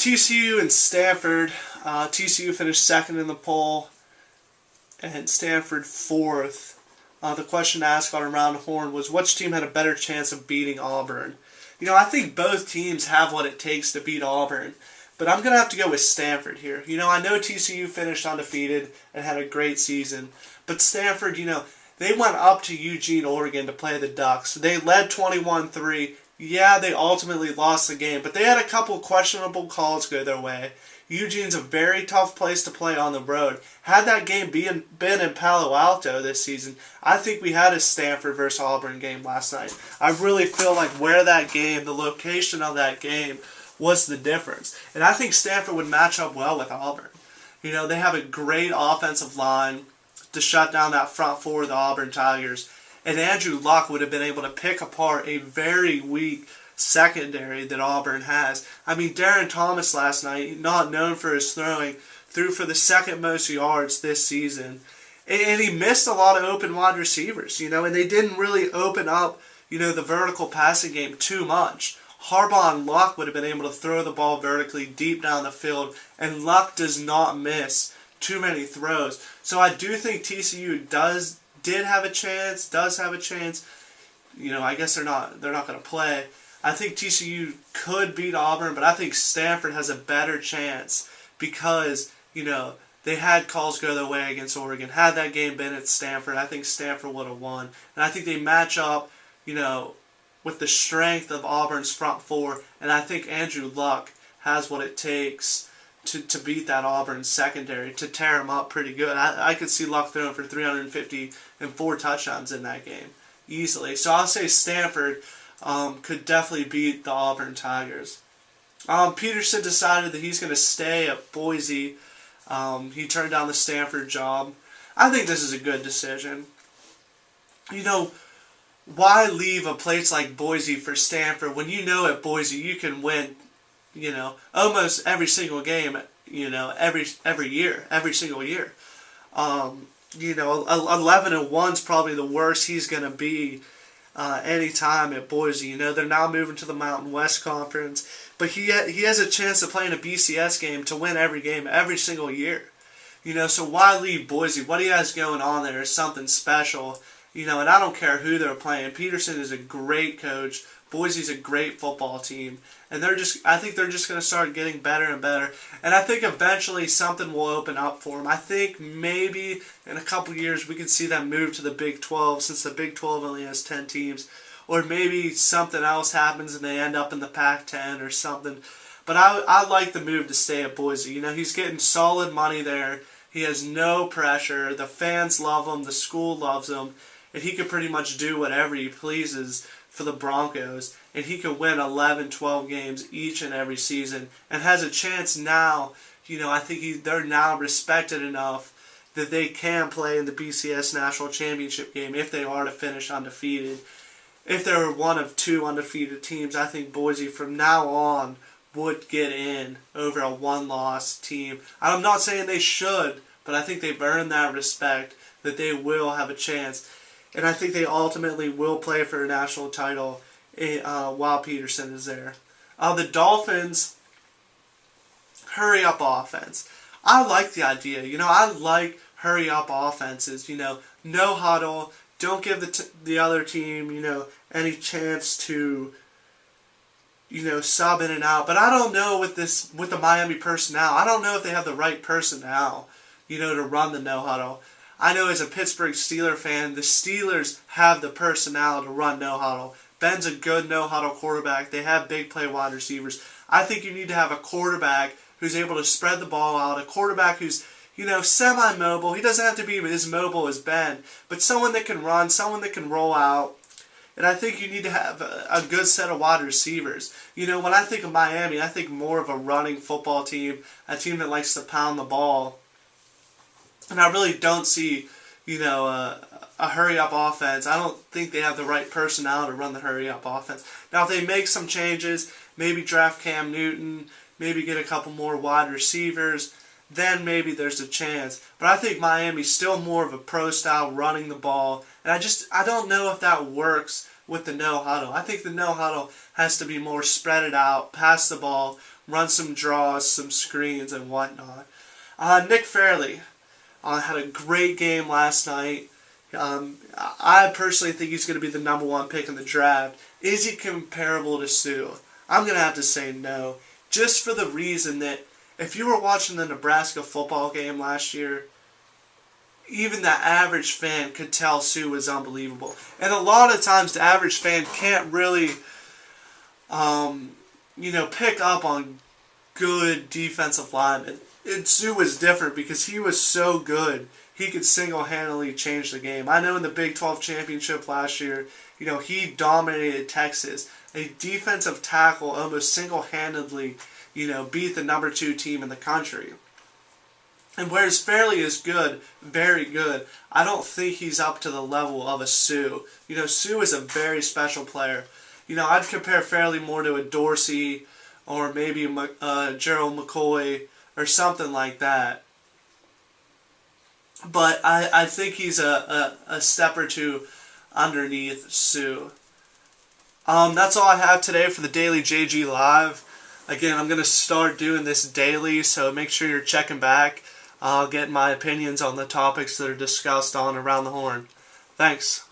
TCU and Stanford. TCU finished second in the poll, and Stanford fourth. The question asked on Around the Horn was, which team had a better chance of beating Auburn? I think both teams have what it takes to beat Auburn, but I'm going to have to go with Stanford here. I know TCU finished undefeated and had a great season, but Stanford, they went up to Eugene, Oregon to play the Ducks. They led 21-3. Yeah, they ultimately lost the game, but they had a couple questionable calls go their way. Eugene's a very tough place to play on the road. Had that game been in Palo Alto this season, I think we had a Stanford versus Auburn game last night. I really feel like where that game, the location of that game, was the difference. And I think Stanford would match up well with Auburn. They have a great offensive line to shut down that front four of the Auburn Tigers. And Andrew Luck would have been able to pick apart a very weak secondary that Auburn has. Darren Thomas last night, not known for his throwing, threw for the second most yards this season. And he missed a lot of open wide receivers, and they didn't really open up, the vertical passing game too much. Harbaugh and Luck would have been able to throw the ball vertically deep down the field, and Luck does not miss too many throws. So I do think TCU does have a chance. I guess they're not going to play. I think TCU could beat Auburn, but I think Stanford has a better chance because, they had calls go their way against Oregon. Had that game been at Stanford, I think Stanford would have won. And I think they match up, with the strength of Auburn's front four, and I think Andrew Luck has what it takes to beat that Auburn secondary, to tear them up pretty good. I could see Luck throwing for 350 and 4 touchdowns in that game, easily. So I'll say Stanford could definitely beat the Auburn Tigers. Peterson decided that he's going to stay at Boise. He turned down the Stanford job. I think this is a good decision. Why leave a place like Boise for Stanford when at Boise you can win, almost every single game, every year, every single year. 11-1's probably the worst he's going to be any time at Boise. They're now moving to the Mountain West Conference, but he has a chance to play in a BCS game to win every game every single year. So why leave Boise? What he has going on there is something special. And I don't care who they're playing. Peterson is a great coach. Boise's a great football team. And I think they're just going to start getting better and better. And I think eventually something will open up for them. I think maybe in a couple years we can see them move to the Big 12, since the Big 12 only has 10 teams. Or maybe something else happens and they end up in the Pac-10 or something. But I like the move to stay at Boise. He's getting solid money there. He has no pressure. The fans love him. The school loves him. And he could pretty much do whatever he pleases for the Broncos. And he could win 11, 12 games each and every season. And has a chance now. I think they're now respected enough that they can play in the BCS National Championship game if they are to finish undefeated. If they're one of 2 undefeated teams, I think Boise from now on would get in over a one-loss team. I'm not saying they should, but I think they've earned that respect, that they will have a chance. And I think they ultimately will play for a national title while Peterson is there. The Dolphins, hurry-up offense. I like the idea. I like hurry-up offenses. No huddle. Don't give the other team, any chance to, sub in and out. But I don't know with the Miami personnel. I don't know if they have the right personnel, to run the no huddle. I know as a Pittsburgh Steelers fan, the Steelers have the personnel to run no huddle. Ben's a good no huddle quarterback. They have big play wide receivers. I think you need to have a quarterback who's able to spread the ball out, a quarterback who's semi-mobile. He doesn't have to be as mobile as Ben, but someone that can run, someone that can roll out. And I think you need to have a good set of wide receivers. When I think of Miami, I think more of a running football team, a team that likes to pound the ball. And I really don't see, a hurry-up offense. I don't think they have the right personnel to run the hurry-up offense. Now, if they make some changes, maybe draft Cam Newton, maybe get a couple more wide receivers, then maybe there's a chance. But I think Miami's still more of a pro-style running the ball. And I don't know if that works with the no huddle. I think the no huddle has to be more spread it out, pass the ball, run some draws, some screens, and whatnot. Nick Fairley had a great game last night. I personally think he's going to be the number 1 pick in the draft. Is he comparable to Suh? I'm going to have to say no, just for the reason that if you were watching the Nebraska football game last year, even the average fan could tell Suh was unbelievable. And a lot of times the average fan can't really, pick up on good defensive linemen. And Suh was different because he was so good. He could single-handedly change the game. I know in the Big 12 championship last year, he dominated Texas. A defensive tackle almost single-handedly, beat the number 2 team in the country. And whereas Fairley is good, very good, I don't think he's up to the level of a Suh. Suh is a very special player. I'd compare Fairley more to a Dorsey or maybe Gerald McCoy or something like that. But I think he's a step or two underneath Suh. That's all I have today for the Daily JG Live. Again, I'm going to start doing this daily, so make sure you're checking back. I'll get my opinions on the topics that are discussed on Around the Horn. Thanks.